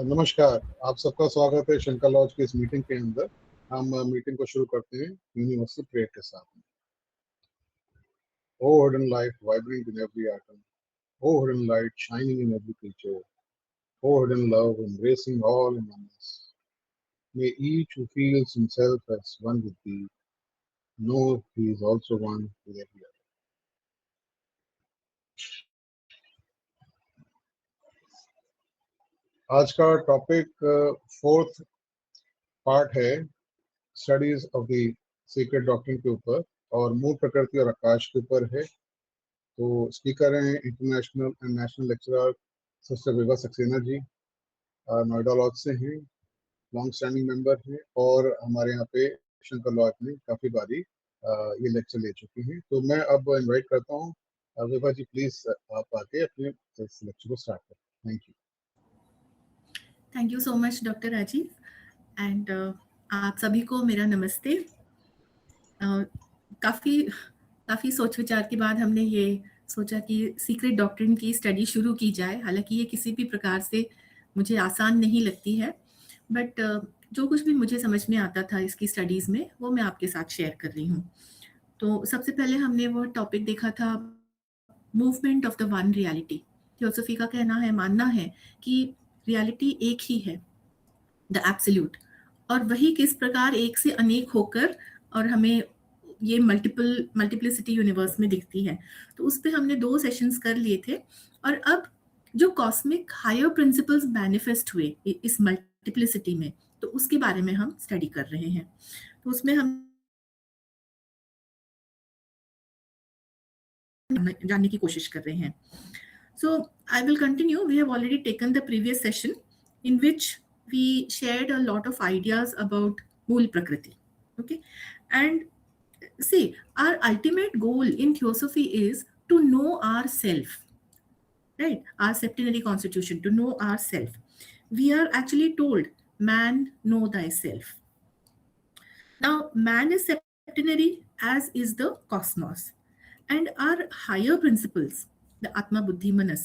नमस्कार, आप सबका स्वागत है शंकर लॉज की इस मीटिंग के अंदर। हम मीटिंग को शुरू करते हैं यूनिवर्सल प्रेयर के साथ। O hidden light vibrant in every atom, O hidden light shining in every creature, O hidden love embracing all in oneness. May each who feels himself as one with thee know he is also one with every other. आज का topic fourth part है studies of the secret doctrine के ऊपर और मूल प्रकृति और आकाश के ऊपर है। तो स्पीकर हैं international and national lecturer sister Vibha Saxena ji, Noida lodge से हैं, लॉन्ग स्टैंडिंग मेंबर हैं और हमारे यहाँ पे शंकर लॉज में काफ़ी बारी ये लेक्चर ले चुकी हैं। तो मैं अब इनवाइट करता हूँ विभा जी, प्लीज आप आके अपने इस लेक्चर को स्टार्ट करें। Thank you. Thank you so much doctor Rajiv and आप सभी को मेरा नमस्ते। काफ़ी सोच विचार के बाद हमने ये सोचा कि सीक्रेट डॉक्ट्रिन की स्टडी शुरू की जाए। हालांकि ये किसी भी प्रकार से मुझे आसान नहीं लगती है, बट जो कुछ भी मुझे समझ में आता था इसकी स्टडीज़ में वो मैं आपके साथ शेयर कर रही हूँ। तो सबसे पहले हमने वो टॉपिक देखा था movement of the one reality. Theosophy का कहना है, मानना है कि रियलिटी एक ही है, द एब्सोल्यूट, और वही किस प्रकार एक से अनेक होकर और हमें ये मल्टीप्लिसिटी यूनिवर्स में दिखती है। तो उस पर हमने 2 सेशंस कर लिए थे और अब जो कॉस्मिक हायर प्रिंसिपल्स मैनिफेस्ट हुए इस मल्टीप्लिसिटी में, तो उसके बारे में हम स्टडी कर रहे हैं। तो उसमें हम जानने की कोशिश कर रहे हैं। So I will continue. We have already taken the previous session in which we shared a lot of ideas about Mulaprakriti. Okay, and see, our ultimate goal in Theosophy is to know ourself, right? Our septenary constitution, to know ourself. We are actually told, man, know thyself. Now, man is septenary, as is the cosmos. And our higher principles, the Atma, Buddhi, Manas,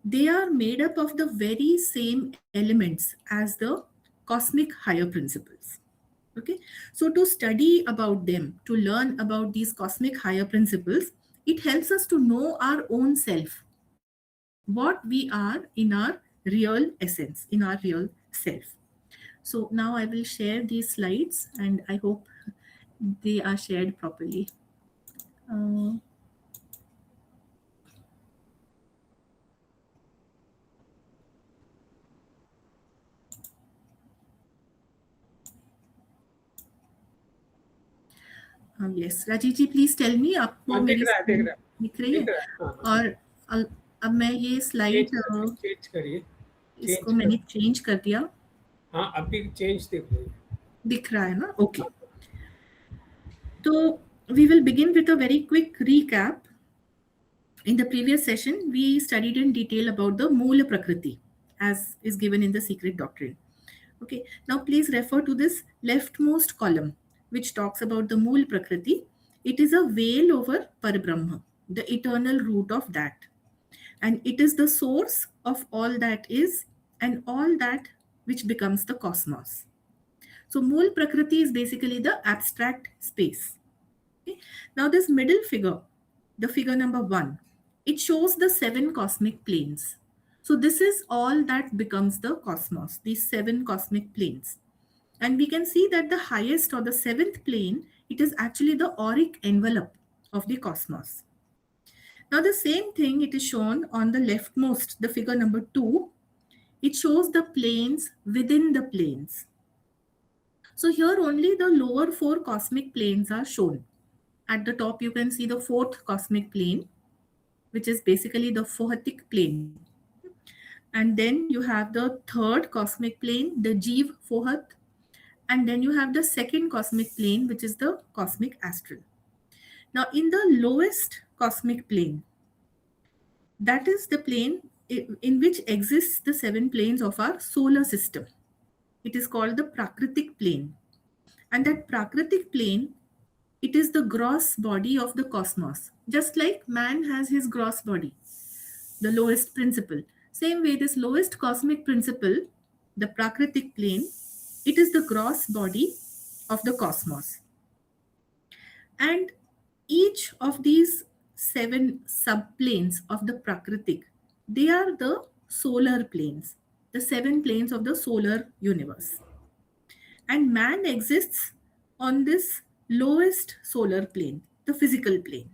they are made up of the very same elements as the cosmic higher principles. Okay, so to study about them, to learn about these cosmic higher principles, it helps us to know our own self, what we are in our real essence, in our real self. So now I will share these slides and I hope they are shared properly. Yes, Rajiv ji please tell me, आपको मेरी दिख रही है? और अब मैं ये slide change करिए, इसको मैंने चेंज कर दिया। हाँ, अभी चेंज दिख रहा है ना? ओके, तो we will begin with a very quick recap. In the previous session, we studied in detail about the Mulaprakriti as is given in the Secret Doctrine. Okay, now please refer to this leftmost column which talks about the Mulaprakriti. It is a veil over Parabrahma, the eternal root of that. And it is the source of all that is and all that which becomes the cosmos. So Mulaprakriti is basically the abstract space. Okay? Now this middle figure, the figure number 1, it shows the 7 cosmic planes. So this is all that becomes the cosmos, these 7 cosmic planes. And we can see that the highest or the 7th plane, it is actually the auric envelope of the cosmos. Now the same thing, it is shown on the leftmost, the figure number 2. It shows the planes within the planes. So here only the lower 4 cosmic planes are shown. At the top you can see the 4th cosmic plane, which is basically the Fohatic plane. And then you have the 3rd cosmic plane, the Jeev Fohat. And then you have the 2nd cosmic plane, which is the cosmic astral. Now in the lowest cosmic plane, that is the plane in which exists the 7 planes of our solar system. It is called the Prakritic plane. And that Prakritic plane, it is the gross body of the cosmos. Just like man has his gross body, the lowest principle. Same way, this lowest cosmic principle, the Prakritic plane, it is the gross body of the cosmos. And each of these seven subplanes of the Prakritic, they are the solar planes, the seven planes of the solar universe. And man exists on this lowest solar plane, the physical plane.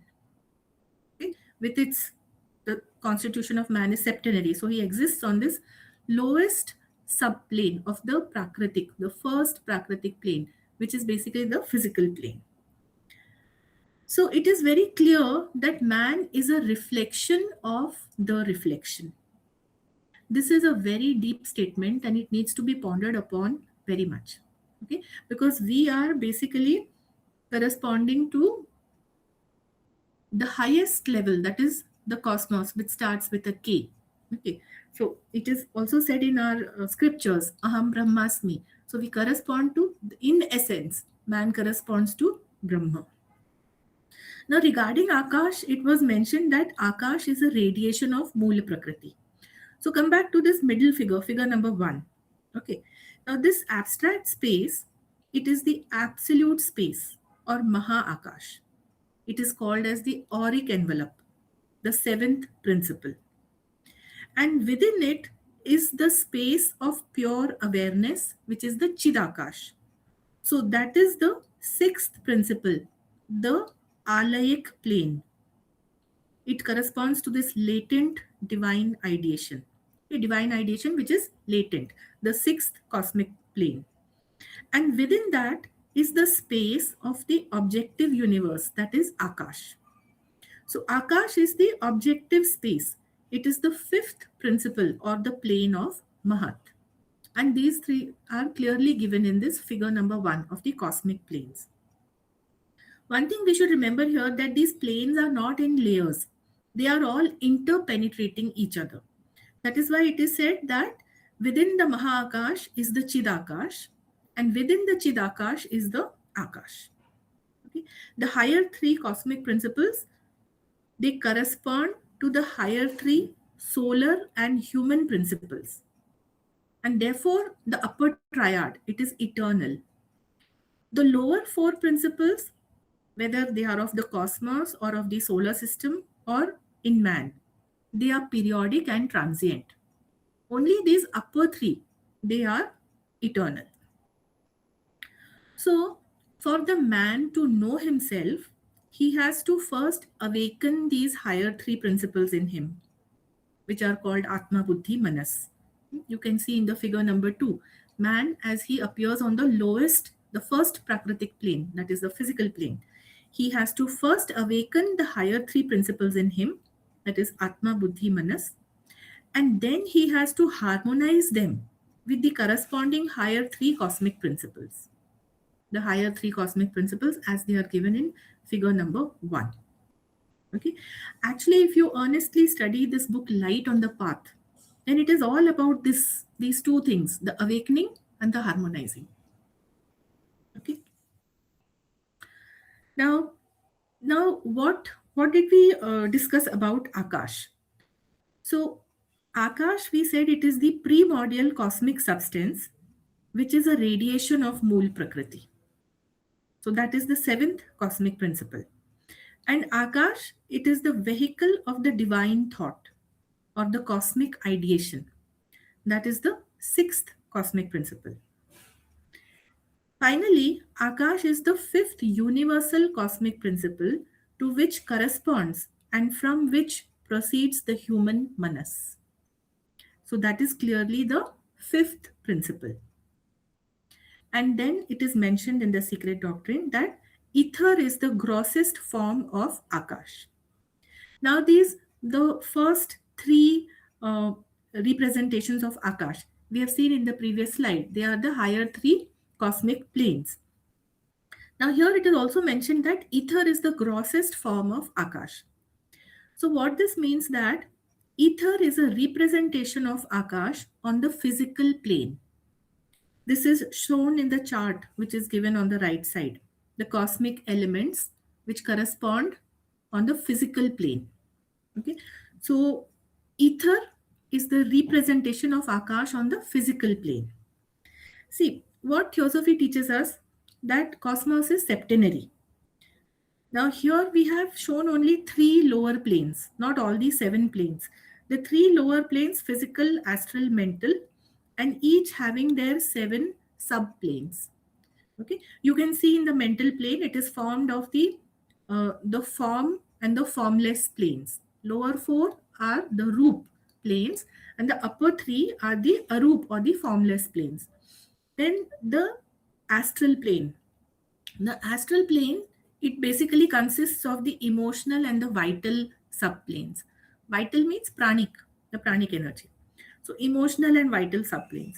Okay? With its, the constitution of man is septenary. So he exists on this lowest subplane of the Prakritic, the first Prakritic plane, which is basically the physical plane. So it is very clear that man is a reflection of the reflection. This is a very deep statement and it needs to be pondered upon very much. Okay, because we are basically corresponding to the highest level, that is the cosmos, which starts with a K. Okay, so it is also said in our scriptures, Aham Brahmasmi. So we correspond to, in essence, man corresponds to Brahma. Now, regarding Akash, it was mentioned that Akash is a radiation of Mulaprakriti. So, come back to this middle figure, figure number 1. Okay. Now, this abstract space, it is the absolute space or Maha Akash. It is called as the auric envelope, the seventh principle. And within it is the space of pure awareness, which is the Chidakash. So, that is the sixth principle, the Alayic plane. It corresponds to this latent divine ideation. A divine ideation which is latent, the sixth cosmic plane. And within that is the space of the objective universe, that is Akash. So Akash is the objective space. It is the fifth principle or the plane of Mahat. And these three are clearly given in this figure number 1 of the cosmic planes. One thing we should remember here, that these planes are not in layers. They are all interpenetrating each other. That is why it is said that within the Mahakash is the Chidakash and within the Chidakash is the Akash. Okay? The higher three cosmic principles, they correspond to the higher three solar and human principles. And therefore, the upper triad, it is eternal. The lower four principles, whether they are of the cosmos or of the solar system or in man, they are periodic and transient. Only these upper three, they are eternal. So, for the man to know himself, he has to first awaken these higher three principles in him, which are called Atma, Buddhi, Manas. You can see in the figure number 2, man as he appears on the lowest, the first Prakritic plane, that is the physical plane. He has to first awaken the higher three principles in him, that is Atma, Buddhi, Manas, and then he has to harmonize them with the corresponding higher three cosmic principles. The higher three cosmic principles as they are given in figure number 1. Okay. Actually, if you earnestly study this book, Light on the Path, then it is all about these two things, the awakening and the harmonizing. Okay. Now what did we discuss about Akash? So Akash, we said it is the primordial cosmic substance, which is a radiation of Mool Prakriti. So that is the seventh cosmic principle. And Akash, it is the vehicle of the divine thought or the cosmic ideation. That is the sixth cosmic principle. Finally, Akash is the fifth universal cosmic principle to which corresponds and from which proceeds the human manas. So that is clearly the fifth principle. And then it is mentioned in the secret doctrine that ether is the grossest form of Akash. Now the first three representations of Akash, we have seen in the previous slide. They are the higher three cosmic planes. Now here it is also mentioned that ether is the grossest form of Akash. So what this means, that ether is a representation of Akash on the physical plane. This is shown in the chart which is given on the right side. The cosmic elements which correspond on the physical plane. Okay. So ether is the representation of Akash on the physical plane. See, what Theosophy teaches us that cosmos is septenary. Now here we have shown only three lower planes, not all the seven planes. The three lower planes, physical, astral, mental, and each having their seven subplanes. Okay, you can see in the mental plane it is formed of the form and the formless planes. Lower four are the roop planes, and the upper three are the aroop or the formless planes. Then the astral plane. The astral plane, it basically consists of the emotional and the vital subplanes. Vital means pranic, the pranic energy. So emotional and vital subplanes.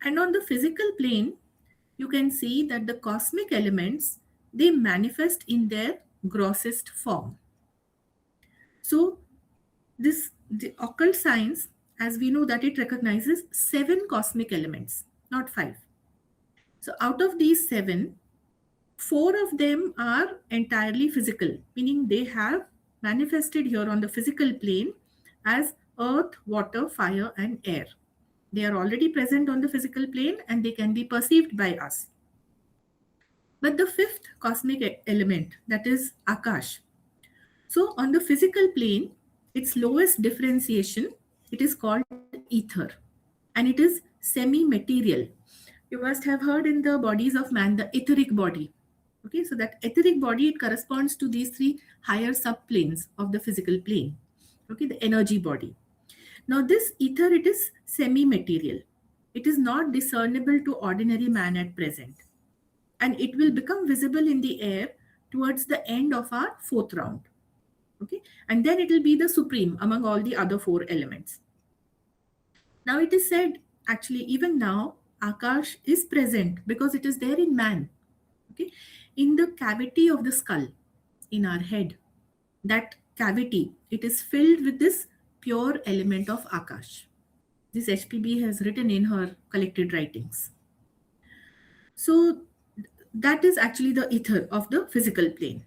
And on the physical plane, you can see that the cosmic elements, they manifest in their grossest form. So this the occult science, as we know that it recognizes seven cosmic elements, not five. So out of these seven, four of them are entirely physical, meaning they have manifested here on the physical plane as earth, water, fire, and air. They are already present on the physical plane and they can be perceived by us. But the fifth cosmic element, that is Akash. So on the physical plane, its lowest differentiation, it is called ether, and it is semi-material. You must have heard in the bodies of man the etheric body. Okay, so that etheric body, it corresponds to these three higher subplanes of the physical plane. Okay, the energy body. Now this ether, it is semi-material. It is not discernible to ordinary man at present, and it will become visible in the air towards the end of our fourth round. Okay, and then it will be the supreme among all the other four elements. Now it is said, actually even now Akash is present because it is there in man. Okay, in the cavity of the skull, in our head, that cavity, it is filled with this pure element of Akash. This HPB has written in her collected writings. So that is actually the ether of the physical plane.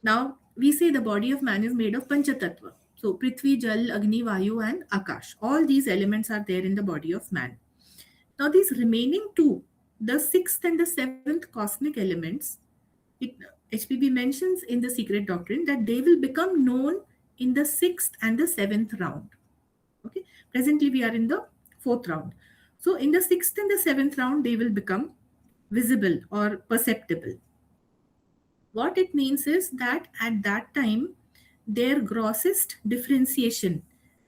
Now we say the body of man is made of Panchatattva. So Prithvi, Jal, Agni, Vayu, and Akash. All these elements are there in the body of man. Now these remaining two, the sixth and the seventh cosmic elements, it, HPB mentions in the secret doctrine that they will become known in the sixth and the seventh round. Okay, presently we are in the fourth round. So in the sixth and the seventh round, they will become visible or perceptible. What it means is that at that time, their grossest differentiation,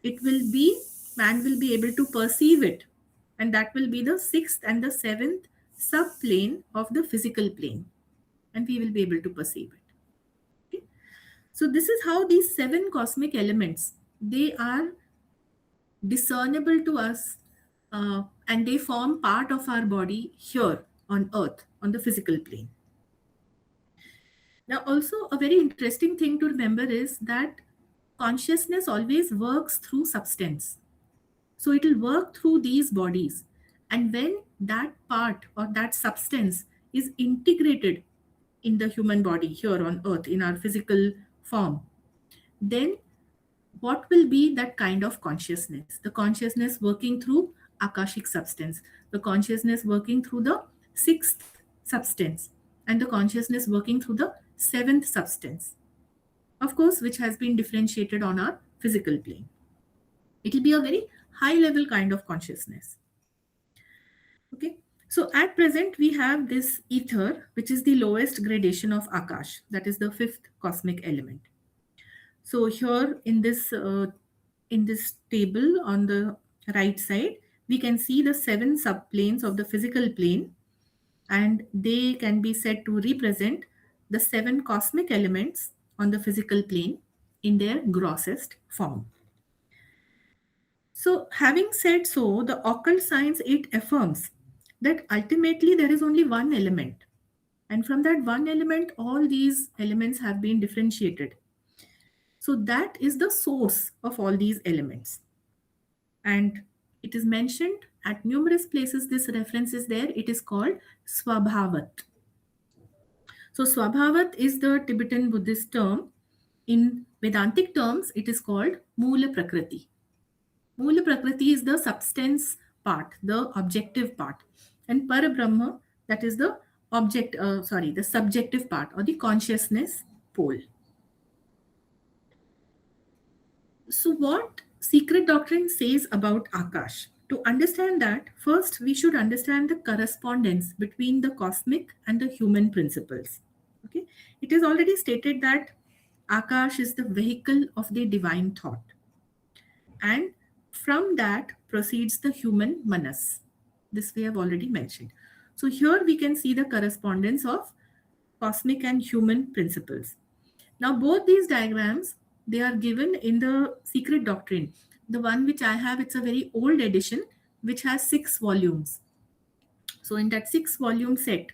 it will be, man will be able to perceive it, and that will be the sixth and the seventh subplane of the physical plane, and we will be able to perceive it. Okay? So this is how these seven cosmic elements, they are discernible to us, and they form part of our body here on earth, on the physical plane. Now also a very interesting thing to remember is that consciousness always works through substance. So it will work through these bodies, and when that part or that substance is integrated in the human body here on earth in our physical form, then what will be that kind of consciousness? The consciousness working through akashic substance, the consciousness working through the sixth substance, and the consciousness working through the seventh substance, of course, which has been differentiated on our physical plane. It will be a very high level kind of consciousness. Okay, so at present we have this ether, which is the lowest gradation of akash, that is the fifth cosmic element. So here in this table on the right side, we can see the seven subplanes of the physical plane, and they can be said to represent the seven cosmic elements on the physical plane in their grossest form. So having said so, the occult science, it affirms that ultimately there is only one element, and from that one element all these elements have been differentiated. So that is the source of all these elements. And it is mentioned at numerous places, this reference is there. It is called Swabhavat. So Swabhavat is the Tibetan Buddhist term. In Vedantic terms, it is called Mulaprakriti. Mula Prakriti is the substance part, the objective part, and Parabrahma, that is the the subjective part or the consciousness pole. So, what secret doctrine says about Akash? To understand that, first we should understand the correspondence between the cosmic and the human principles. Okay, it is already stated that Akash is the vehicle of the divine thought, and from that proceeds the human manas. This we have already mentioned. So, here we can see the correspondence of cosmic and human principles. Now, both these diagrams, they are given in the secret doctrine. The one which I have, it's a very old edition which has 6 volumes. So in that 6 volume set,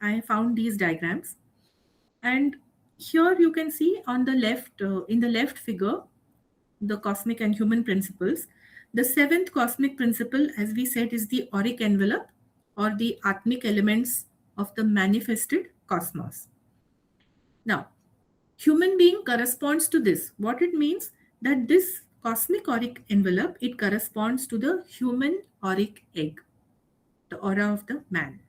I found these diagrams. And here you can see on the left, in the left figure, the cosmic and human principles. The seventh cosmic principle, as we said, is the auric envelope or the atmic elements of the manifested cosmos. Now, human being corresponds to this. What it means, that this cosmic auric envelope, it corresponds to the human auric egg, the aura of the man.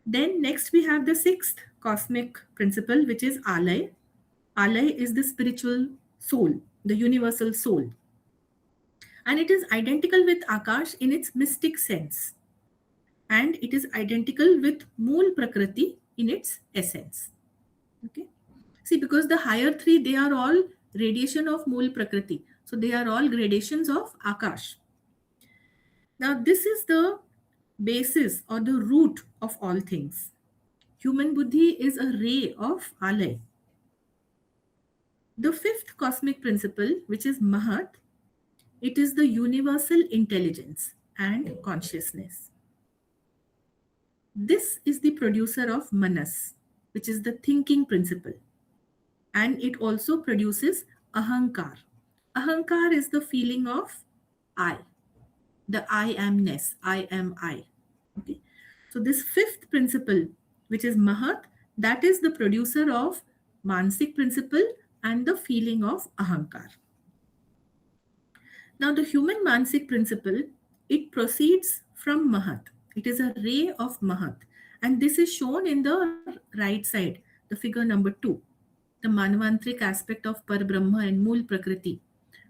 Then next we have the sixth cosmic principle, which is alay. Alay is the spiritual soul, the universal soul, and it is identical with Akash in its mystic sense, and it is identical with Mool Prakriti in its essence. Okay. See, because the higher three, they are all radiation of Mool Prakriti. So they are all gradations of Akash. Now, this is the basis or the root of all things. Human Buddhi is a ray of Alay. The fifth cosmic principle, which is Mahat, it is the universal intelligence and consciousness. This is the producer of Manas, which is the thinking principle. And it also produces ahankar. Ahankar is the feeling of I, the I amness, I am I. Okay. So this fifth principle, which is Mahat, that is the producer of Mansik principle and the feeling of ahankar. Now the human Mansik principle, it proceeds from Mahat. It is a ray of Mahat. And this is shown in the right side, the figure number 2. The Manvantrik aspect of Parabrahma and Mool Prakriti.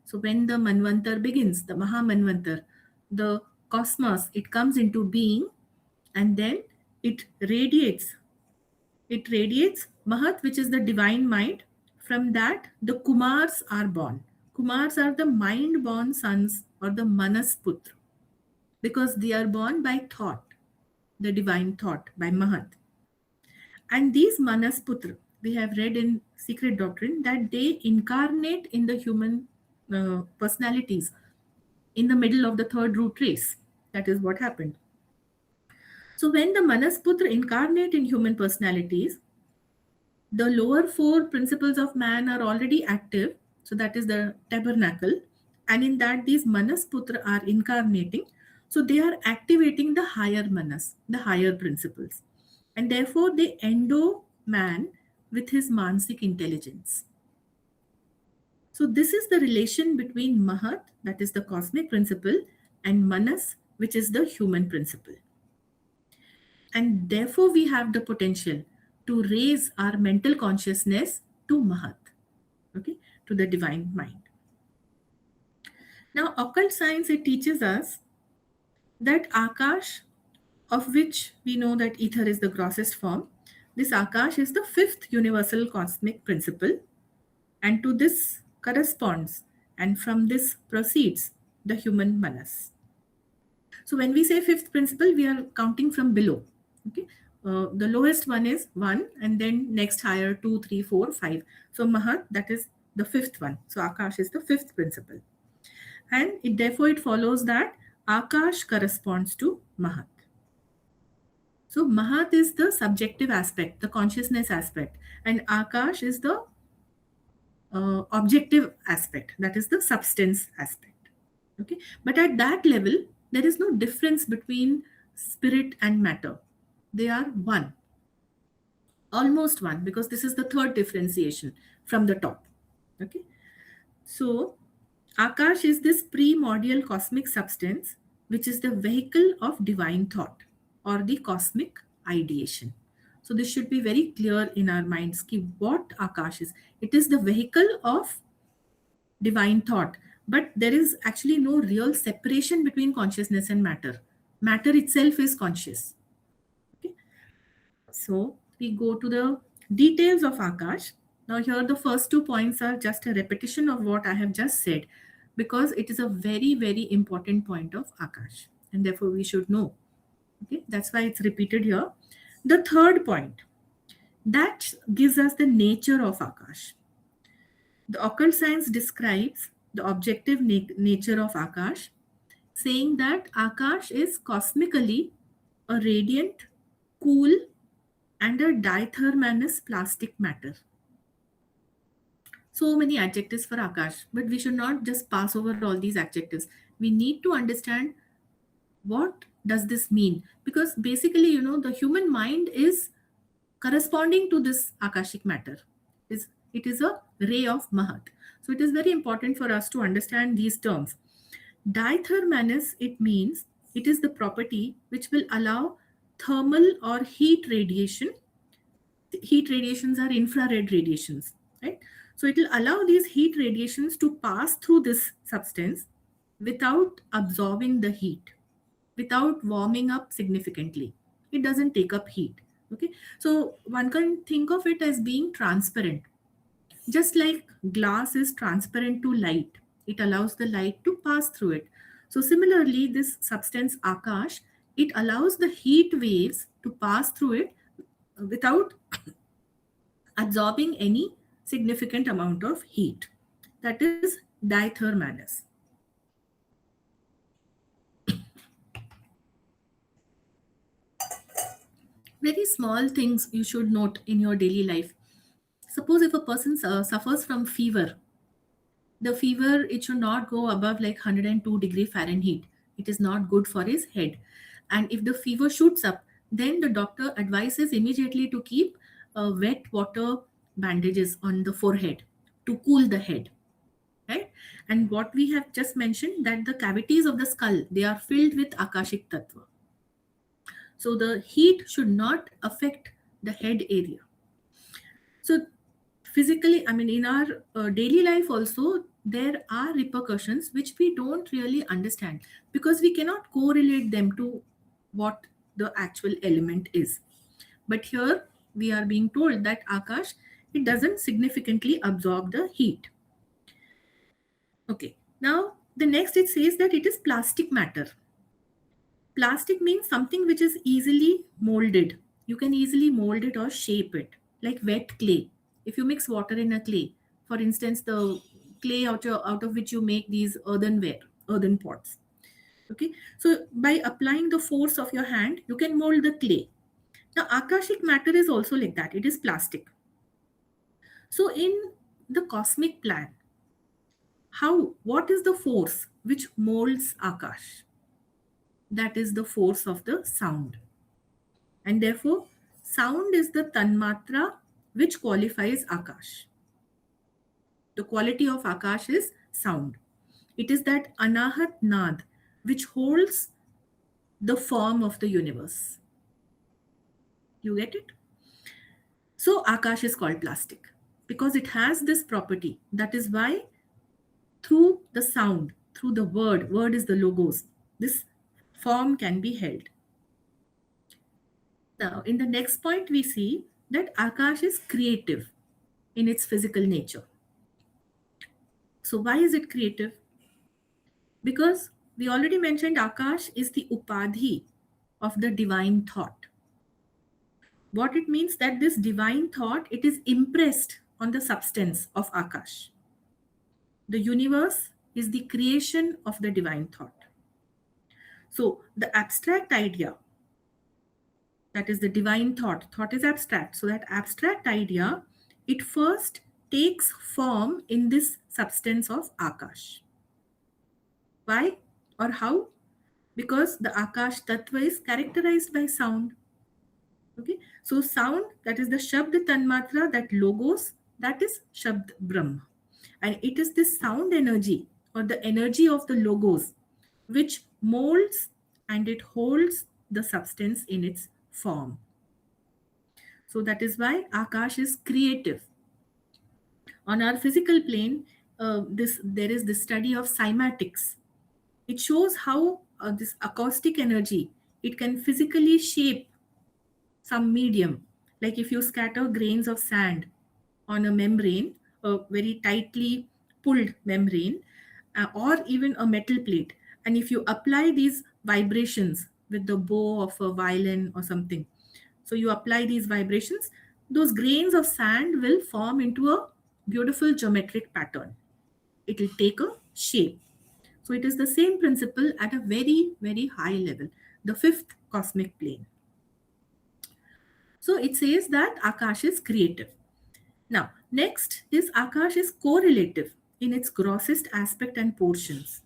So when the Manvantar begins, the Mahamanvantar, the cosmos, it comes into being and then it radiates. It radiates Mahat, which is the divine mind. From that, the Kumars are born. Kumars are the mind-born sons or the Manasputra because they are born by thought, the divine thought, by Mahat. And these Manasputra, we have read in secret doctrine that they incarnate in the human personalities in the middle of the third root race. That is what happened. So when the Manasputra incarnate in human personalities, the lower 4 principles of man are already active. So that is the tabernacle. And in that these Manasputra are incarnating. So they are activating the higher Manas, the higher principles. And therefore they endow man with his Mansic intelligence. So this is the relation between Mahat, that is the cosmic principle, and Manas, which is the human principle. And therefore we have the potential to raise our mental consciousness to Mahat, okay, to the divine mind. Now occult science, it teaches us that Akash, of which we know that ether is the grossest form, this Akash is the fifth universal cosmic principle, and to this corresponds and from this proceeds the human manas. So when we say fifth principle, we are counting from below. Okay, the lowest one is 1, and then next higher 2, 3, 4, 5. So Mahat, that is the fifth one. So Akash is the fifth principle, and therefore it follows that Akash corresponds to Mahat. So Mahat is the subjective aspect, the consciousness aspect, and Akash is the objective aspect, that is the substance aspect. Okay, but at that level, there is no difference between spirit and matter. They are one, almost one, because this is the third differentiation from the top. Okay, so Akash is this primordial cosmic substance which is the vehicle of divine thought or the cosmic ideation. So this should be very clear in our minds ki what Akash is. It is the vehicle of divine thought, but there is actually no real separation between consciousness and matter. Matter itself is conscious. Okay? So we go to the details of Akash. Now, here the first 2 points are just a repetition of what I have just said because it is a very, very important point of Akash and therefore we should know. Okay, that's why it's repeated here. The third point that gives us the nature of Akash. The occult science describes the objective nature of Akash, saying that Akash is cosmically a radiant, cool, and a dithermanous plastic matter. So many adjectives for Akash, but we should not just pass over all these adjectives. We need to understand what does this mean, because basically, the human mind is corresponding to this Akashic matter. It is a ray of Mahat. So it is very important for us to understand these terms. Dithermanous, it means it is the property which will allow thermal or heat radiation. Heat radiations are infrared radiations, right? So it will allow these heat radiations to pass through this substance without absorbing the heat, without warming up significantly. It doesn't take up heat. Okay, so one can think of it as being transparent. Just like glass is transparent to light, it allows the light to pass through it. So similarly, this substance Akash, it allows the heat waves to pass through it without absorbing any significant amount of heat. That is dithermanous. Very small things you should note in your daily life. Suppose if a person suffers from fever, the fever, it should not go above like 102-degree Fahrenheit. It is not good for his head. And if the fever shoots up, then the doctor advises immediately to keep wet water bandages on the forehead to cool the head, right? And what we have just mentioned, that the cavities of the skull, they are filled with Akashic Tattva. So the heat should not affect the head area. So physically, I mean, in our daily life also, there are repercussions which we don't really understand because we cannot correlate them to what the actual element is. But here we are being told that Akash, it doesn't significantly absorb the heat. Okay, now the next it says that it is plastic matter. Plastic means something which is easily molded. You can easily mold it or shape it, like wet clay. If you mix water in a clay, for instance, the clay out of which you make these earthen pots. Okay, so by applying the force of your hand, you can mold the clay. Now, Akashic matter is also like that. It is plastic. So, in the cosmic plan, what is the force which molds Akash? That is the force of the sound. And therefore, sound is the tanmatra which qualifies Akash. The quality of Akash is sound. It is that anahat nad which holds the form of the universe. You get it? So Akash is called plastic because it has this property. That is why through the sound, through the word is the logos, this form can be held. Now, in the next point, we see that Akash is creative in its physical nature. So, why is it creative? Because we already mentioned Akash is the upadhi of the divine thought. What it means that this divine thought, it is impressed on the substance of Akash. The universe is the creation of the divine thought. So, the abstract idea, that is the divine thought is abstract. So that abstract idea, it first takes form in this substance of Akash. Why or how? Because the Akash Tattva is characterized by sound. Okay, so sound, that is the Shabd Tanmatra, that logos, that is Shabd Brahma. And it is this sound energy or the energy of the logos, which molds and it holds the substance in its form. So that is why Akash is creative. On our physical plane, this there is the study of cymatics. It shows how this acoustic energy, it can physically shape some medium. Like if you scatter grains of sand on a membrane, a very tightly pulled membrane, or even a metal plate, and if you apply these vibrations with the bow of a violin or something, so you apply these vibrations, those grains of sand will form into a beautiful geometric pattern. It will take a shape. So it is the same principle at a very, very high level, the fifth cosmic plane. So it says that Akash is creative. Now, next is Akash is correlative in its grossest aspect and portions.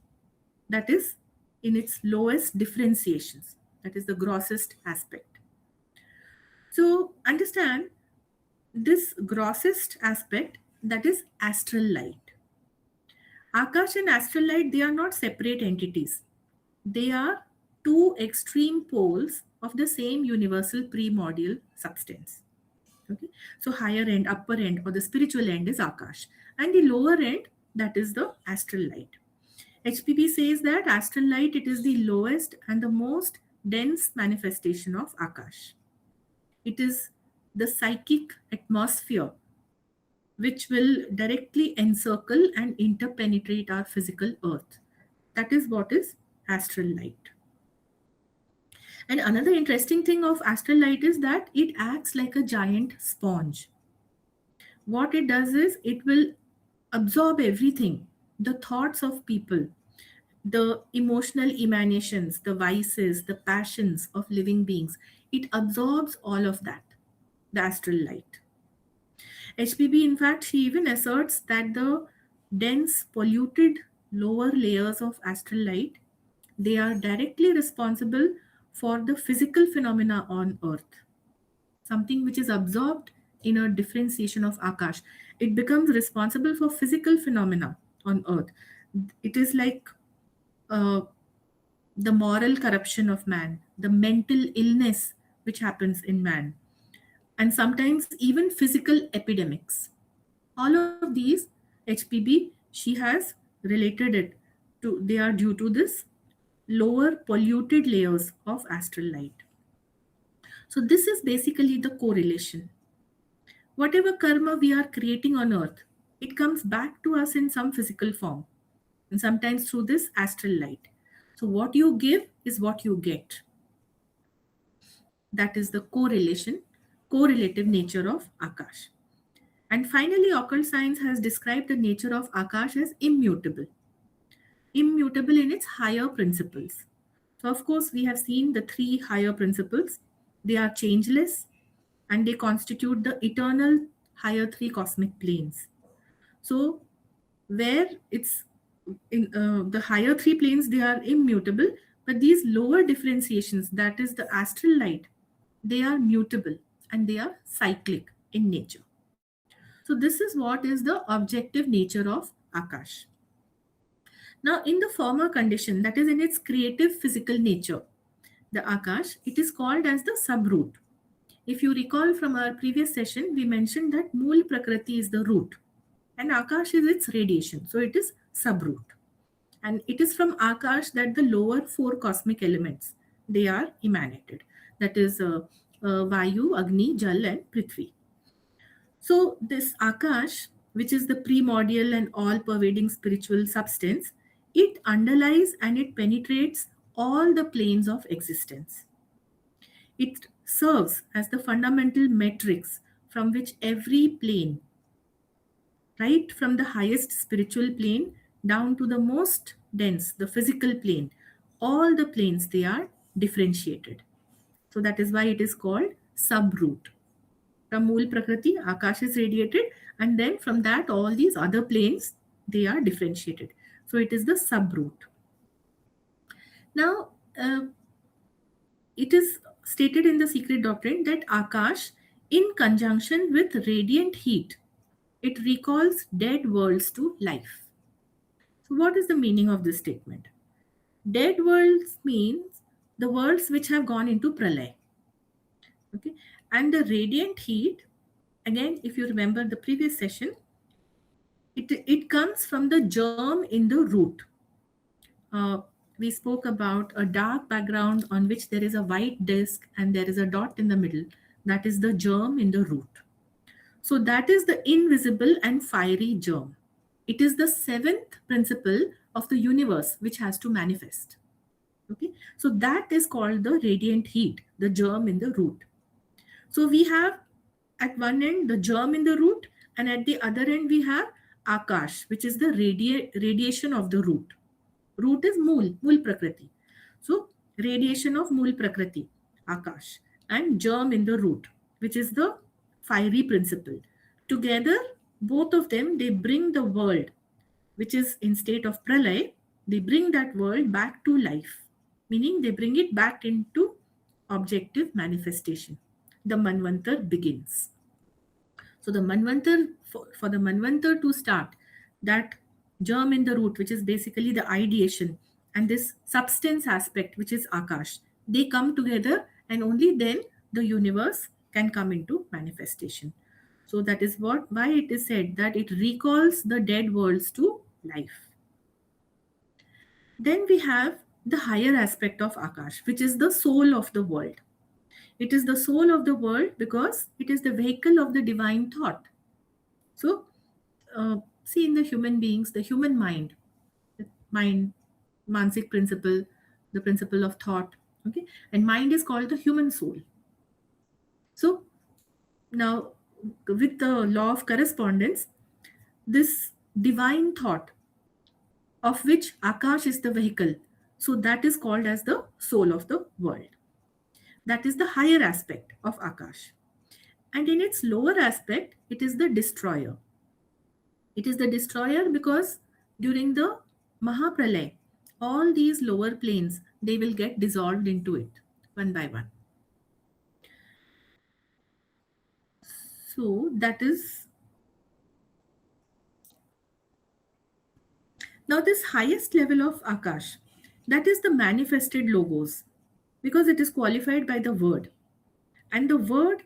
That is, in its lowest differentiations. That is the grossest aspect. So understand this grossest aspect, that is astral light. Akash and astral light, they are not separate entities. They are two extreme poles of the same universal primordial substance. Okay, so higher end, upper end, or the spiritual end is Akash, and the lower end, that is the astral light. HPP says that astral light, it is the lowest and the most dense manifestation of Akash. It is the psychic atmosphere which will directly encircle and interpenetrate our physical earth. That is what is astral light. And another interesting thing of astral light is that it acts like a giant sponge. What it does is it will absorb everything, the thoughts of people, the emotional emanations, the vices, the passions of living beings. It absorbs all of that, the astral light. HPB, in fact, she even asserts that the dense, polluted lower layers of astral light, they are directly responsible for the physical phenomena on earth. Something which is absorbed in a differentiation of Akash, it becomes responsible for physical phenomena on earth. It is like uh, the moral corruption of man, the mental illness which happens in man, and sometimes even physical epidemics. All of these, HPB, she has related it to, they are due to this lower polluted layers of astral light. So this is basically the correlation. Whatever karma we are creating on earth, it comes back to us in some physical form, and sometimes through this astral light. So what you give is what you get. That is the correlation, correlative nature of Akash. And finally, occult science has described the nature of Akash as immutable, immutable in its higher principles. So, of course, we have seen the three higher principles. They are changeless and they constitute the eternal higher three cosmic planes. So, where it's in the higher three planes, they are immutable, but these lower differentiations, that is the astral light, they are mutable and they are cyclic in nature. So this is what is the objective nature of Akash. Now, in the former condition, that is in its creative physical nature, the Akash, it is called as the subroot. If you recall from our previous session, we mentioned that Mulaprakriti is the root and Akash is its radiation. So it is subroot. And it is from Akash that the lower four cosmic elements, they are emanated. That is Vayu, Agni, Jal and Prithvi. So this Akash, which is the primordial and all-pervading spiritual substance, it underlies and it penetrates all the planes of existence. It serves as the fundamental matrix from which every plane, right from the highest spiritual plane down to the most dense, the physical plane, all the planes, they are differentiated. So that is why it is called subroot. From Mool Prakriti, Akash is radiated, and then from that, all these other planes, they are differentiated. So it is the subroot. Now, it is stated in the secret doctrine that Akash, in conjunction with radiant heat, it recalls dead worlds to life. So, what is the meaning of this statement? Dead worlds means the worlds which have gone into pralay. Okay, and the radiant heat, again, if you remember the previous session, it comes from the germ in the root. Uh, we spoke about a dark background on which there is a white disk and there is a dot in the middle. That is the germ in the root. So that is the invisible and fiery germ. It is the seventh principle of the universe which has to manifest. Okay, so that is called the radiant heat, the germ in the root. So we have at one end the germ in the root, and at the other end we have Akash, which is the radiation of the root. Root is Mool Prakriti. So radiation of Mool Prakriti, Akash, and germ in the root, which is the fiery principle. Together, both of them, they bring the world, which is in state of pralay, they bring that world back to life, meaning they bring it back into objective manifestation. The Manvantar begins. So the Manvantar, for the Manvantar to start, that germ in the root, which is basically the ideation, and this substance aspect, which is Akash, they come together, and only then the universe can come into manifestation. So that is why it is said that it recalls the dead worlds to life. Then we have the higher aspect of Akash, which is the soul of the world. It is the soul of the world because it is the vehicle of the divine thought. So, see in the human beings, the human mind, Mansic principle, the principle of thought. Okay, and mind is called the human soul. So, now with the law of correspondence, this divine thought of which Akash is the vehicle, so that is called as the soul of the world. That is the higher aspect of Akash. And in its lower aspect, it is the destroyer. It is the destroyer because during the Mahapralay, all these lower planes, they will get dissolved into it one by one. So that is, now this highest level of Akash, that is the manifested logos, because it is qualified by the word. And the word,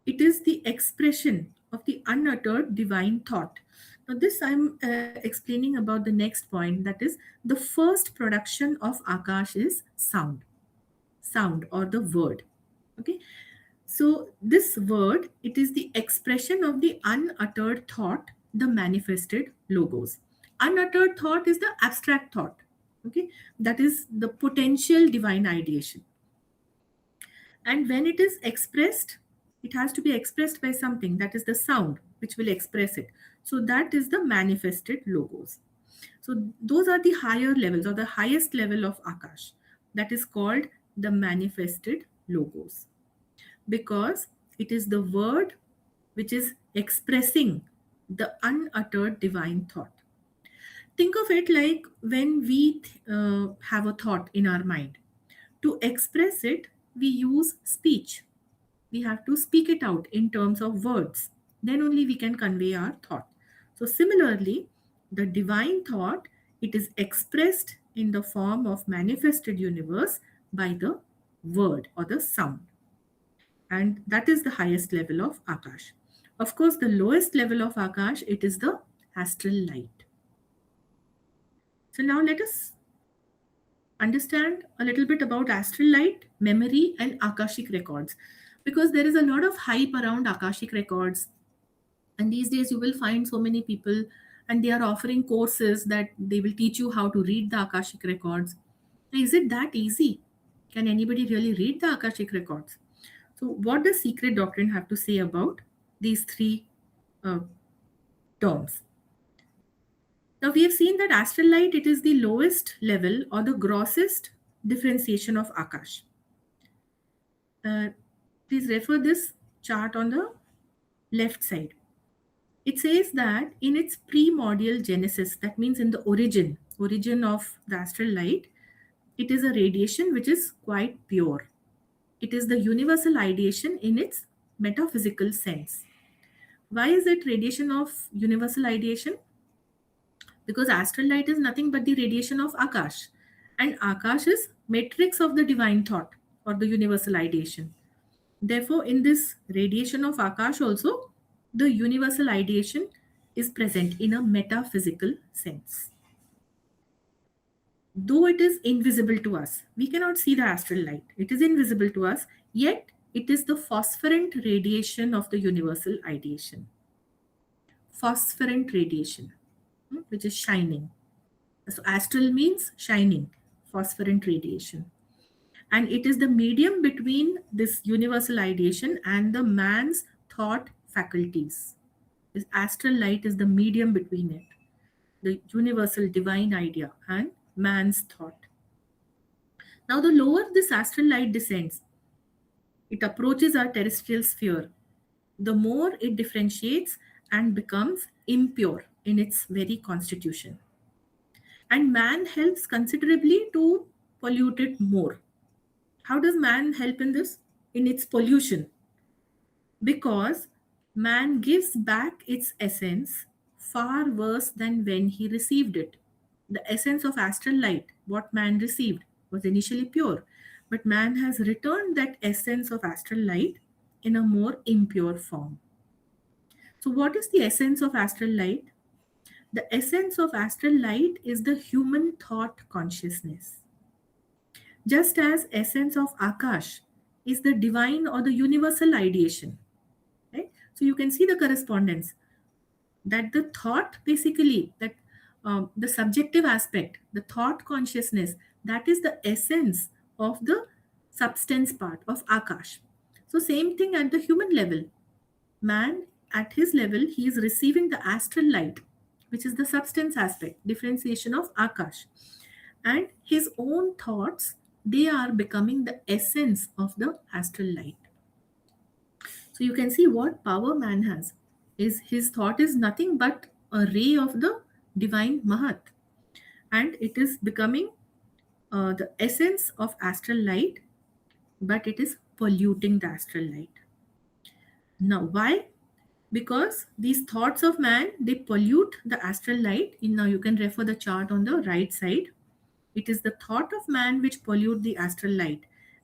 it is the expression of the unuttered divine thought. Now, this I'm explaining about the next point, that is, the first production of Akash is sound or the word. Okay, so this word, it is the expression of the unuttered thought, the manifested logos. Unuttered thought is the abstract thought. Okay, that is the potential divine ideation. And when it is expressed, it has to be expressed by something, that is the sound which will express it. So that is the manifested logos. So those are the higher levels or the highest level of Akash, that is called the manifested logos, because it is the word which is expressing the unuttered divine thought. Think of it like when we have a thought in our mind. To express it, we use speech. We have to speak it out in terms of words. Then only we can convey our thought. So similarly, the divine thought, it is expressed in the form of manifested universe by the word or the sound. And that is the highest level of Akash. Of course, the lowest level of Akash, it is the astral light. So now let us understand a little bit about astral light, memory, and Akashic records, because there is a lot of hype around Akashic records. And these days, you will find so many people, and they are offering courses that they will teach you how to read the Akashic records. Now, is it that easy? Can anybody really read the Akashic records? So, what does Secret Doctrine have to say about these three uh, terms? Now we have seen that astral light, it is the lowest level or the grossest differentiation of Akash. Please refer this chart on the left side. It says that in its primordial genesis, that means in the origin of the astral light, it is a radiation which is quite pure. It is the universal ideation in its metaphysical sense. Why is it radiation of universal ideation? because astral light is nothing but the radiation of Akash. And Akash is matrix of the divine thought or the universal ideation. Therefore, in this radiation of Akash also, the universal ideation is present in a metaphysical sense. Though it is invisible to us, we cannot see the astral light. It is invisible to us, yet it is the phosphorescent radiation of the universal ideation. Phosphorescent radiation, which is shining. So, astral means shining, phosphorescent radiation. And it is the medium between this universal ideation and the man's thought faculties. This astral light is the medium between it, the universal divine idea and man's thought. Now, the lower this astral light descends, it approaches our terrestrial sphere, the more it differentiates and becomes impure in its very constitution. And man helps considerably to pollute it more. How does man help in this? In its pollution. Because man gives back its essence far worse than when he received it. The essence of astral light, what man received, was initially pure, but man has returned that essence of astral light in a more impure form. So, what is the essence of astral light? The essence of astral light is the human thought consciousness. Just as essence of Akash is the divine or the universal ideation. Right? So you can see the correspondence that the thought basically, that the subjective aspect, the thought consciousness, that is the essence of the substance part of Akash. So same thing at the human level. Man at his level, he is receiving the astral light, which is the substance aspect, differentiation of Akash. And his own thoughts, they are becoming the essence of the astral light. So you can see what power man has. Is his thought is nothing but a ray of the divine Mahat. And it is becoming the essence of astral light, but it is polluting the astral light. Now, why? Because these thoughts of man, they pollute the astral light. Now you can refer the chart on the right side. It is the thought of man which pollute the astral light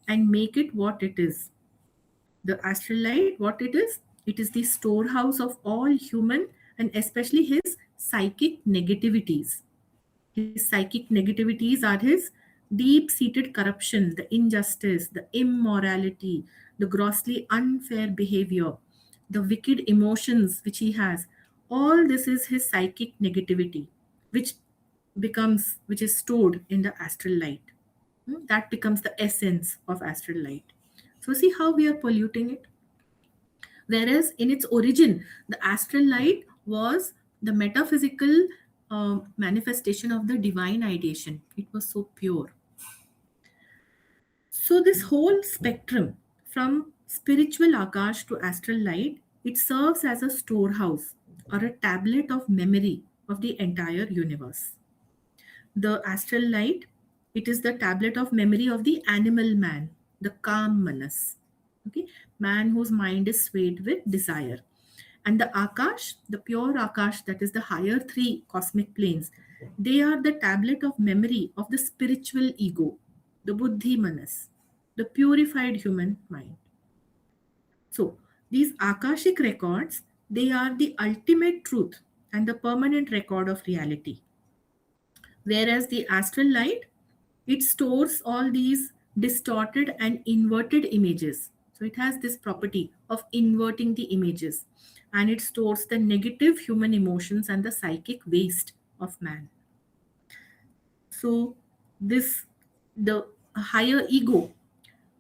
and make it what it is. The astral light, what it is? It is the storehouse of all human and especially his psychic negativities. His psychic negativities are his deep-seated corruption, the injustice, the immorality, the grossly unfair behavior, the wicked emotions which he has. All this is his psychic negativity, which which is stored in the astral light. That becomes the essence of astral light. So see how we are polluting it. Whereas in its origin, the astral light was the metaphysical manifestation of the divine ideation. It was so pure. So this whole spectrum from spiritual Akash to astral light, it serves as a storehouse or a tablet of memory of the entire universe. The astral light, it is the tablet of memory of the animal man, the calm manas. Okay, man whose mind is swayed with desire. And the Akash, the pure Akash, that is the higher three cosmic planes, they are the tablet of memory of the spiritual ego, the Buddhi Manas, the purified human mind. So, these Akashic records, they are the ultimate truth and the permanent record of reality. Whereas the astral light, it stores all these distorted and inverted images. So it has this property of inverting the images, and it stores the negative human emotions and the psychic waste of man. So this, the higher ego,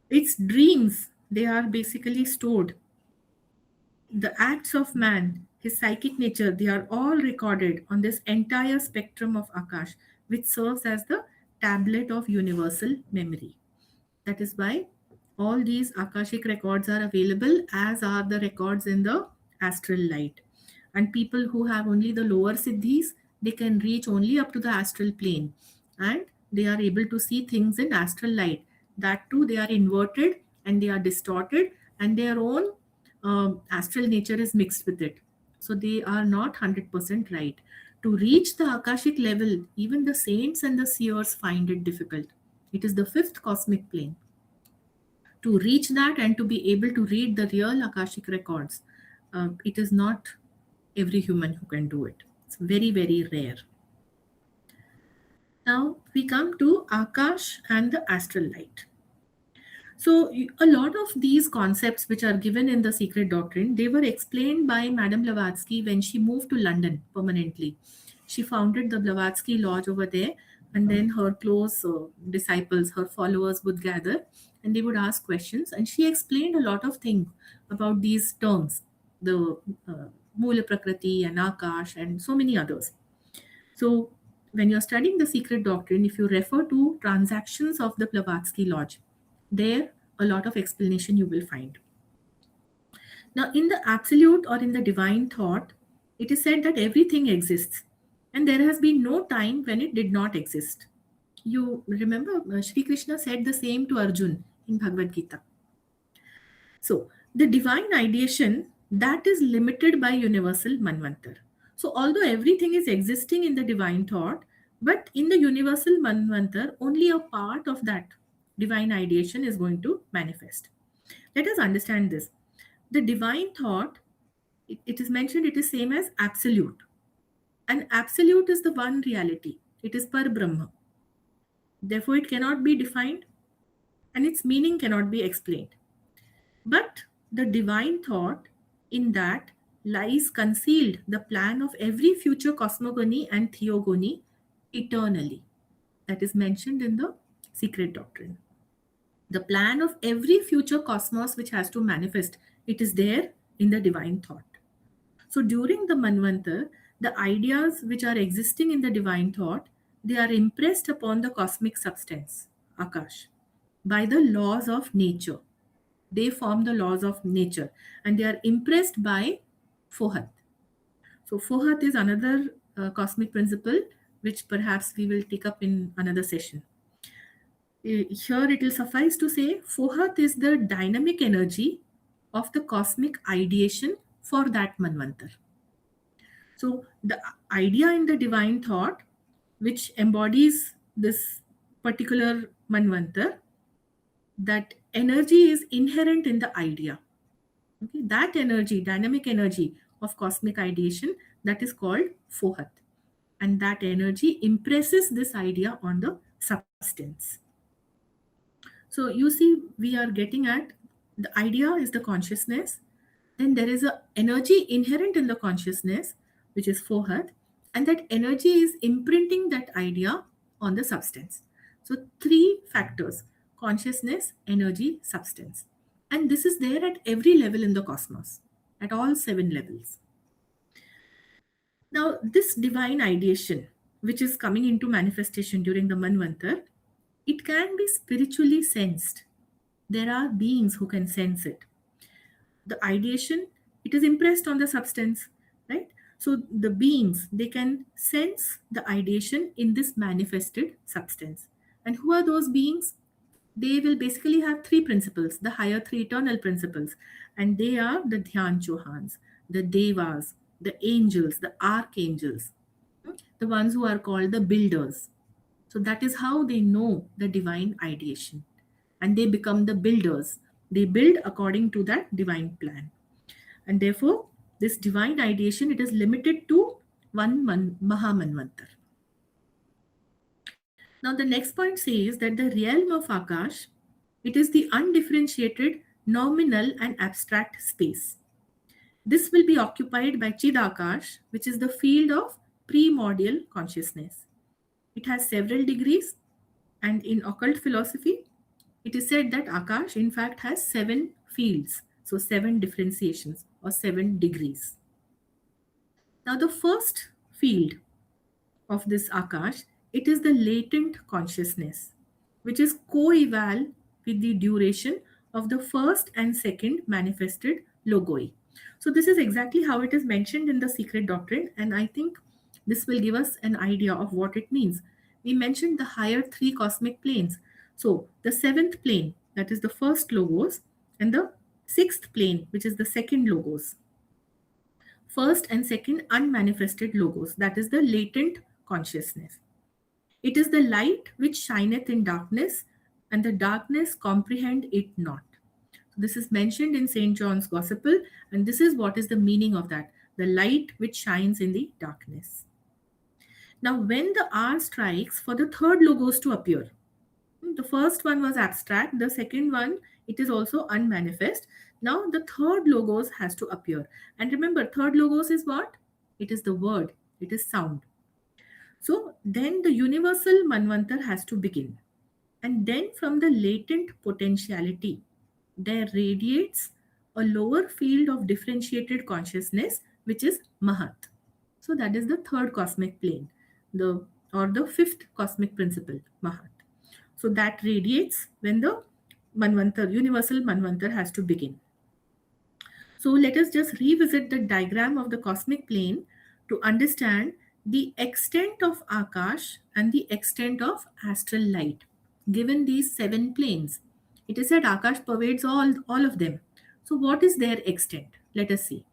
its dreams, they are basically stored. The acts of man, his psychic nature, they are all recorded on this entire spectrum of Akash, which serves as the tablet of universal memory. That is why all these Akashic records are available, as are the records in the astral light. And people who have only the lower siddhis, they can reach only up to the astral plane, and they are able to see things in astral light. That too, they are inverted and they are distorted, and their own astral nature is mixed with it. So they are not 100% right. To reach the Akashic level, even the saints and the seers find it difficult. It is the fifth cosmic plane. To reach that and to be able to read the real Akashic records, it is not every human who can do it. It's very, very rare. Now we come to Akash and the astral light. So a lot of these concepts which are given in the secret doctrine, they were explained by Madame Blavatsky when she moved to London permanently. She founded the Blavatsky Lodge over there, and then her close disciples, her followers would gather and they would ask questions. And she explained a lot of things about these terms, the uh, Mulaprakriti and Akash and so many others. So when you're studying the secret doctrine, if you refer to transactions of the Blavatsky Lodge, there a lot of explanation you will find. Now, in the absolute or in the divine thought, it is said that everything exists, and there has been no time when it did not exist. You remember, Sri Krishna said the same to Arjun in Bhagavad Gita. So, the divine ideation that is limited by universal Manvantar. So, although everything is existing in the divine thought, but in the universal Manvantar, only a part of that divine ideation is going to manifest. Let us understand this. The divine thought, it is mentioned, it is same as absolute. And absolute is the one reality. It is par Brahma. Therefore, it cannot be defined and its meaning cannot be explained. But the divine thought, in that lies concealed the plan of every future cosmogony and theogony eternally. That is mentioned in the secret doctrine. The plan of every future cosmos which has to manifest, it is there in the divine thought. So during the Manvantar, the ideas which are existing in the divine thought, they are impressed upon the cosmic substance, Akash, by the laws of nature. They form the laws of nature and they are impressed by Fohat. So Fohat is another cosmic principle which perhaps we will take up in another session. Here it will suffice to say Fohat is the dynamic energy of the cosmic ideation for that Manvantar. So the idea in the divine thought which embodies this particular Manvantar, that energy is inherent in the idea. Okay, that energy, dynamic energy of cosmic ideation, that is called Fohat. And that energy impresses this idea on the substance. So you see, we are getting at the idea is the consciousness. Then there is a energy inherent in the consciousness, which is Fohat, and that energy is imprinting that idea on the substance. So three factors: consciousness, energy, substance. And this is there at every level in the cosmos, at all 7 levels. Now, this divine ideation, which is coming into manifestation during the Manvantar, it can be spiritually sensed. There are beings who can sense it. The ideation, it is impressed on the substance, right? So the beings, they can sense the ideation in this manifested substance. And who are those beings? They will basically have 3 principles, the higher 3 eternal principles. And they are the Dhyan Chohans, the Devas, the angels, the archangels, the ones who are called the builders. So that is how they know the divine ideation. And they become the builders. They build according to that divine plan. And therefore, this divine ideation, it is limited to one Mahamanvantar. Now, the next point says that the realm of Akash, it is the undifferentiated, nominal and abstract space. This will be occupied by Chidakash, which is the field of primordial consciousness. It has several degrees, and in occult philosophy, it is said that Akash, in fact, has 7 fields, so 7 differentiations or 7 degrees. Now, the first field of this Akash, it is the latent consciousness, which is co-eval with the duration of the first and second manifested logoi. So this is exactly how it is mentioned in the secret doctrine, and I think this will give us an idea of what it means. We mentioned the higher 3 cosmic planes. So the 7th plane, that is the first logos, and the 6th plane, which is the second logos. First and second unmanifested logos, that is the latent consciousness. It is the light which shineth in darkness, and the darkness comprehend it not. This is mentioned in St. John's Gospel, and this is what is the meaning of that, the light which shines in the darkness. Now, when the hour strikes for the third logos to appear, the first one was abstract, the second one, it is also unmanifest. Now, the third logos has to appear. And remember, third logos is what? It is the word, it is sound. So, then the universal Manvantar has to begin. And then from the latent potentiality, there radiates a lower field of differentiated consciousness, which is Mahat. So that is the third cosmic plane, the or the fifth cosmic principle, Mahat. So that radiates when the Manvantar, universal Manvantar has to begin. So let us just revisit the diagram of the cosmic plane to understand the extent of Akash and the extent of astral light. Given these seven planes, it is said Akash pervades all of them. So what is their extent? Let us see.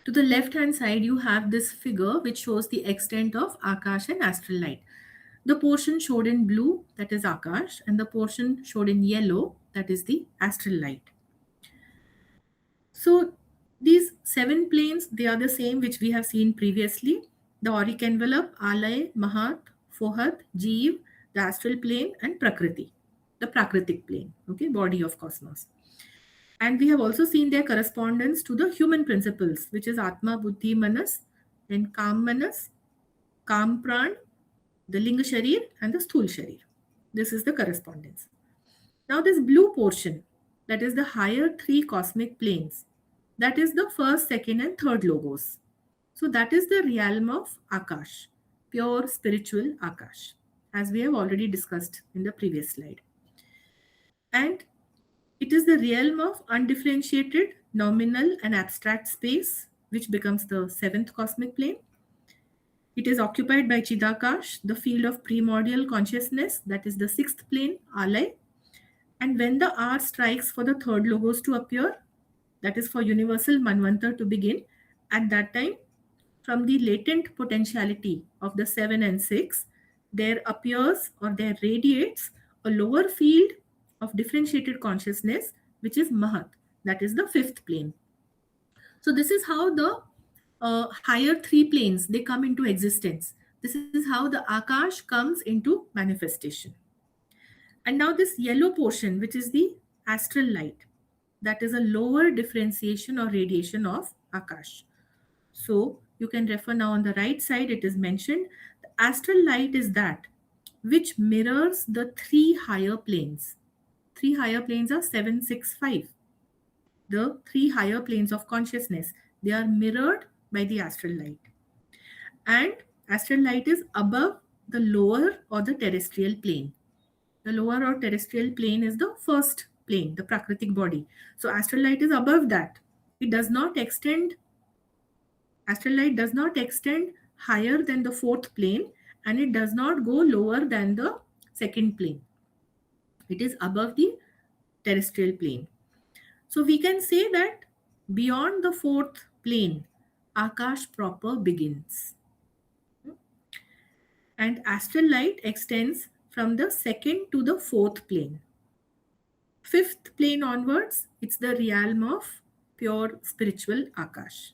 To the left hand side, you have this figure which shows the extent of Akash and astral light. The portion showed in blue, that is Akash, and the portion showed in yellow, that is the astral light. So these seven planes, they are the same which we have seen previously. The auric envelope, Alay, Mahat, Fohat, Jeev, the astral plane, and Prakriti, the Prakritic plane, okay, body of cosmos. And we have also seen their correspondence to the human principles, which is Atma, Buddhi, Manas, then Kam Manas, Kam Pran, the Linga Sharir, and the Sthul Sharir. This is the correspondence. Now, this blue portion, that is the higher three cosmic planes, that is the first, second, and third logos. So, that is the realm of Akash, pure spiritual Akash, as we have already discussed in the previous slide. And it is the realm of undifferentiated, nominal, and abstract space, which becomes the seventh cosmic plane. It is occupied by Chidakash, the field of primordial consciousness, that is the sixth plane, Alay. And when the hour strikes for the third logos to appear, that is for universal Manvantar to begin, at that time, from the latent potentiality of the 7 and 6, there appears or there radiates a lower field of differentiated consciousness, which is Mahat, that is the fifth plane. So this is how the higher three planes, they come into existence. This is how the Akash comes into manifestation. And now this yellow portion, which is the astral light, that is a lower differentiation or radiation of Akash. So you can refer now on the right side, it is mentioned, the astral light is that which mirrors the three higher planes. Three higher planes are 7, 6, 5. The three higher planes of consciousness, they are mirrored by the astral light. And astral light is above the lower or the terrestrial plane. The lower or terrestrial plane is the first plane, the Prakritic body. So astral light is above that. It does not extend, astral light does not extend higher than the fourth plane, and it does not go lower than the second plane. It is above the terrestrial plane. So we can say that beyond the fourth plane, Akash proper begins. And astral light extends from the second to the fourth plane. Fifth plane onwards, it's the realm of pure spiritual Akash.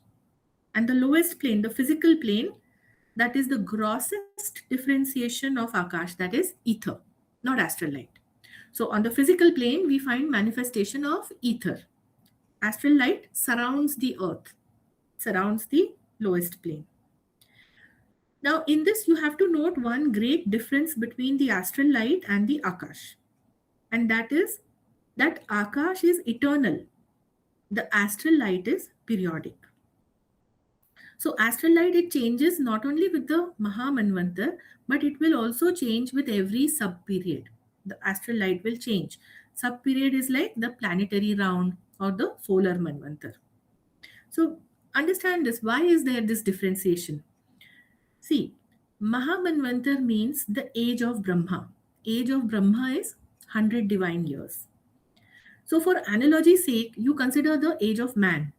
And the lowest plane, the physical plane, that is the grossest differentiation of Akash, that is ether, not astral light. So on the physical plane, we find manifestation of ether. Astral light surrounds the earth, surrounds the lowest plane. Now, in this, you have to note one great difference between the astral light and the Akash. And that is that Akash is eternal. The astral light is periodic. So, astral light, it changes not only with the Mahamanvantar, but it will also change with every sub-period. The astral light will change. Sub-period is like the planetary round or the solar Manvantar. So, understand this. Why is there this differentiation? See, Mahamanvantar means the age of Brahma. Age of Brahma is 100 divine years. So for analogy's sake, you consider the age of man.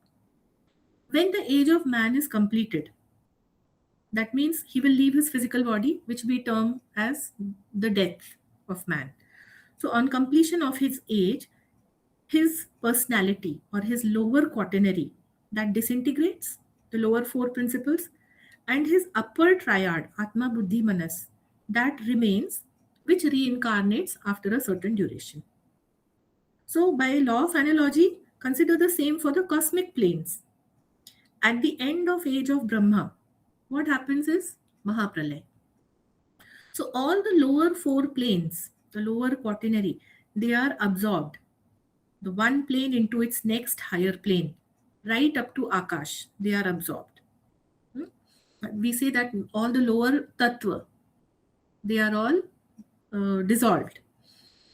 When the age of man is completed, that means he will leave his physical body, which we term as the death of man. So on completion of his age, his personality or his lower quaternary that disintegrates, the lower four principles, and his upper triad, Atma, Buddhi, Manas, that remains, which reincarnates after a certain duration. So by law of analogy, consider the same for the cosmic planes. At the end of age of Brahma, what happens is Mahapralay. So all the lower four planes, the lower quaternary, they are absorbed, the one plane into its next higher plane, right up to Akash, they are absorbed. Hmm? We say that all the lower tattva, they are all dissolved.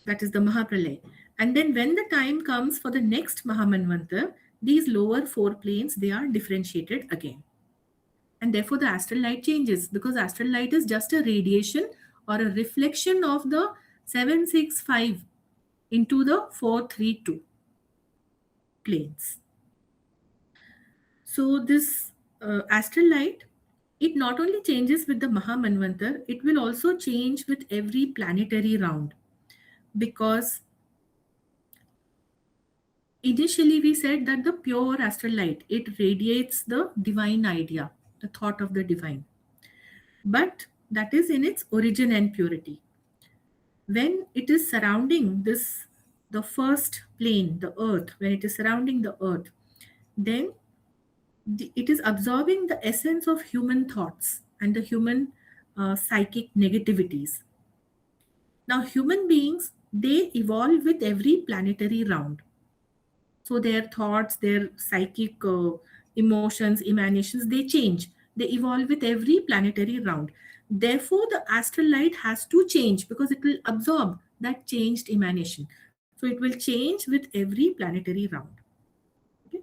That is the Mahapralay. And then when the time comes for the next Mahamanvanta, these lower four planes, they are differentiated again. And therefore the astral light changes, because astral light is just a radiation or a reflection of the 765 into the 432 planes. So this astral light, it not only changes with the Mahamanvantar, it will also change with every planetary round, because initially we said that the pure astral light, it radiates the divine idea, the thought of the divine, but that is in its origin and purity. When it is surrounding this, the first plane, the earth, when it is surrounding the earth, then it is absorbing the essence of human thoughts and the human psychic negativities. Now human beings, they evolve with every planetary round. So their thoughts, their psychic emotions, emanations, they change. They evolve with every planetary round. Therefore, the astral light has to change, because it will absorb that changed emanation. So it will change with every planetary round. Okay?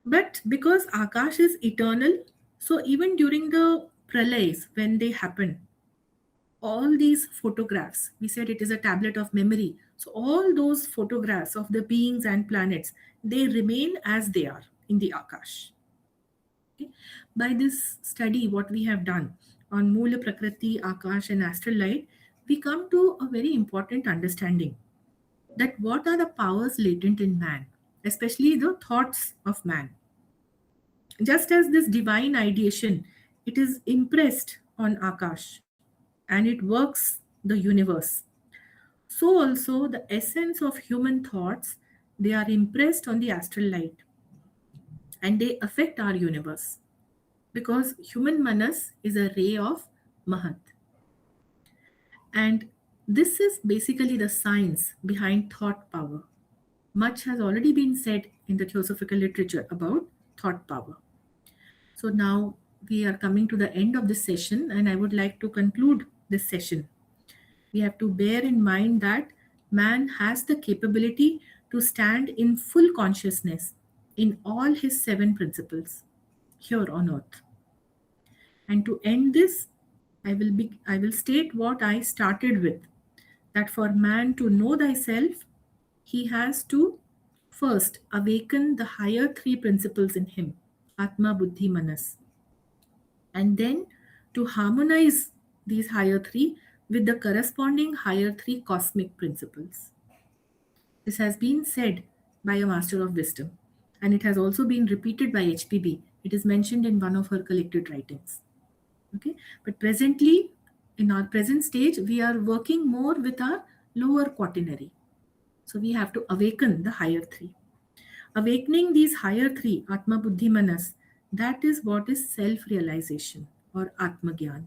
But because Akash is eternal, so even during the pralays, when they happen, all these photographs, we said it is a tablet of memory. So all those photographs of the beings and planets, they remain as they are in the Akash. Okay? By this study, what we have done on Mulaprakriti, Akash, and astral light, we come to a very important understanding that what are the powers latent in man, especially the thoughts of man. Just as this divine ideation, it is impressed on Akash and it works the universe. So also the essence of human thoughts, they are impressed on the astral light and they affect our universe, because human manas is a ray of Mahat. And this is basically the science behind thought power. Much has already been said in the Theosophical literature about thought power. So now we are coming to the end of this session, and I would like to conclude this session. We have to bear in mind that man has the capability to stand in full consciousness in all his seven principles here on earth. And to end this, I will state what I started with, that for man to know thyself, he has to first awaken the higher three principles in him, Atma, Buddhi, Manas, and then to harmonize these higher three with the corresponding higher three cosmic principles. This has been said by a master of wisdom, and it has also been repeated by HPB. It is mentioned in one of her collected writings. Okay, but presently, in our present stage, we are working more with our lower quaternary. So we have to awaken the higher three. Awakening these higher three, Atma, Buddhi, Manas, that is what is self-realization or Atma Gyan.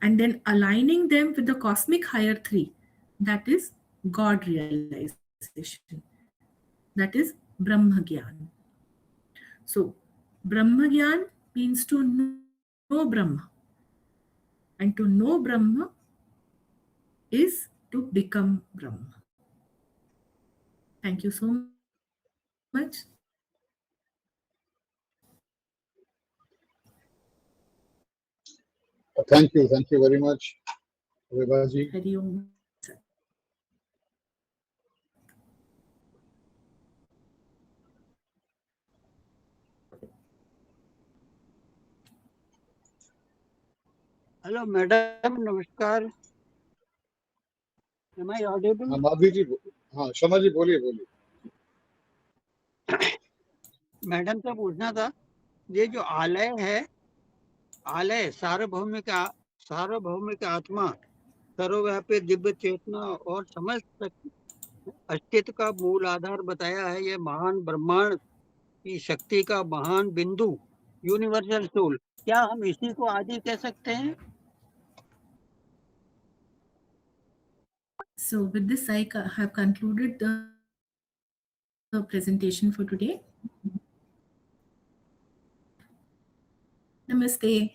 And then aligning them with the cosmic higher three, that is God realization, that is Brahma Gyan. So Brahma Gyan means to know Brahma, and to know Brahma is to become Brahma. Thank you so much. Thank you very much, Vibha ji. Hari Om. Hello madam, नमस्कार. Am I audible? हाँ माधवी जी, हाँ शर्मा जी बोलिए बोलिए. Madam से पूछना था, ये जो आलय है, आलय सार्वभौमिक आत्मा, सर्वव्यापी दिव्य चेतना और समस्त अस्तित्व का मूल आधार बताया है. ये महान ब्रह्मांड की शक्ति का महान बिंदु, यूनिवर्सल सोल. क्या हम इसी को आदि कह सकते हैं? So with this, I have concluded the presentation for today. Namaste.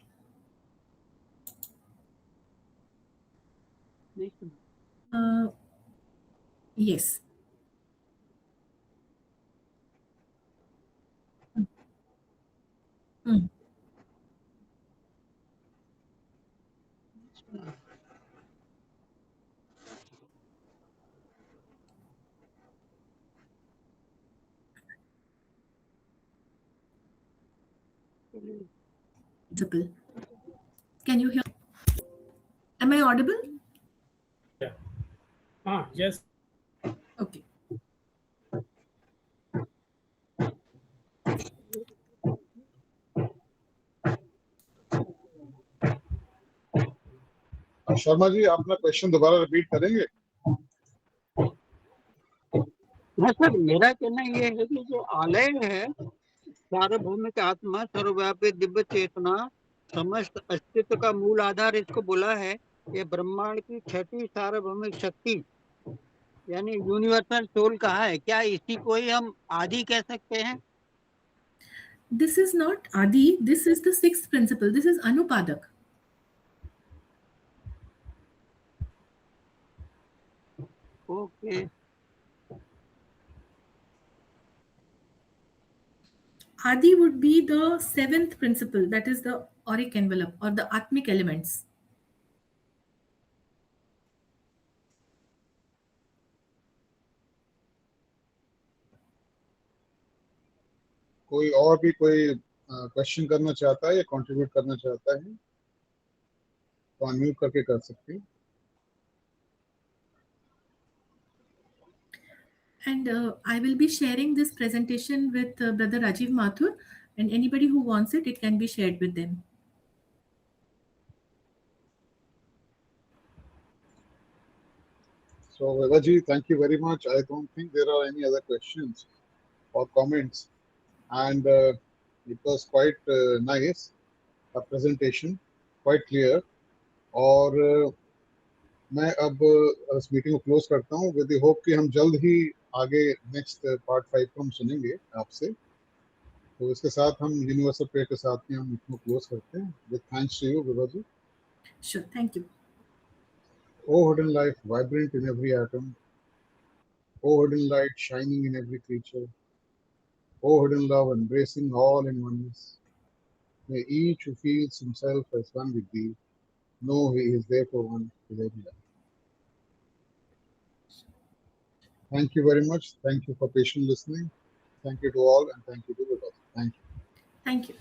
नहीं सुना. Yes. Hmm. Principle. Can you hear? Am I audible? Yeah. Yes. Okay. Sharma ji अपना क्वेश्चन दोबारा रिपीट करेंगे? हाँ सर, मेरा कहना ये है कि जो आलय है, सार्वभौमिक आत्मा, सर्वव्यापी दिव्य चेतना, समस्त अस्तित्व का मूल आधार इसको बोला है. ये ब्रह्मांड की छठी सार्वभौमिक शक्ति यानी यूनिवर्सल सोल कहा है. क्या इसी को ही हम आदि कह सकते हैं? This is not Adi. This is the sixth principle. This is Anupadak. Okay. Adi would be the seventh principle, that is the auric envelope or the Atmic elements. कोई और भी कोई क्वेश्चन करना चाहता है या कंट्रीब्यूट करना चाहता है तो अनम्यूट करके कर सकते हैं. And I will be sharing this presentation with Brother Rajiv Mathur, and anybody who wants it, it can be shared with them. So Vibha ji, thank you very much. I don't think there are any other questions or comments, and it was quite nice, a presentation, quite clear. और मैं अब इस meeting को close करता हूँ with the hope कि हम जल्द ही आगे नेक्स्ट पार्ट 5 को हम सुनेंगे आपसे. तो इसके साथ हम यूनिवर्सल प्रेयर के साथ ही हम मीटिंग को क्लोज करते हैं. With thanks to you Vibha ji. Sure, thank you. O hidden life vibrant in every atom, O hidden light shining in every creature, O hidden love embracing all in oneness, may each who feels himself as one with thee know he is therefore one with every life. Thank you very much. Thank you for patient listening. Thank you to all, and thank you to Vibha. Thank you. Thank you.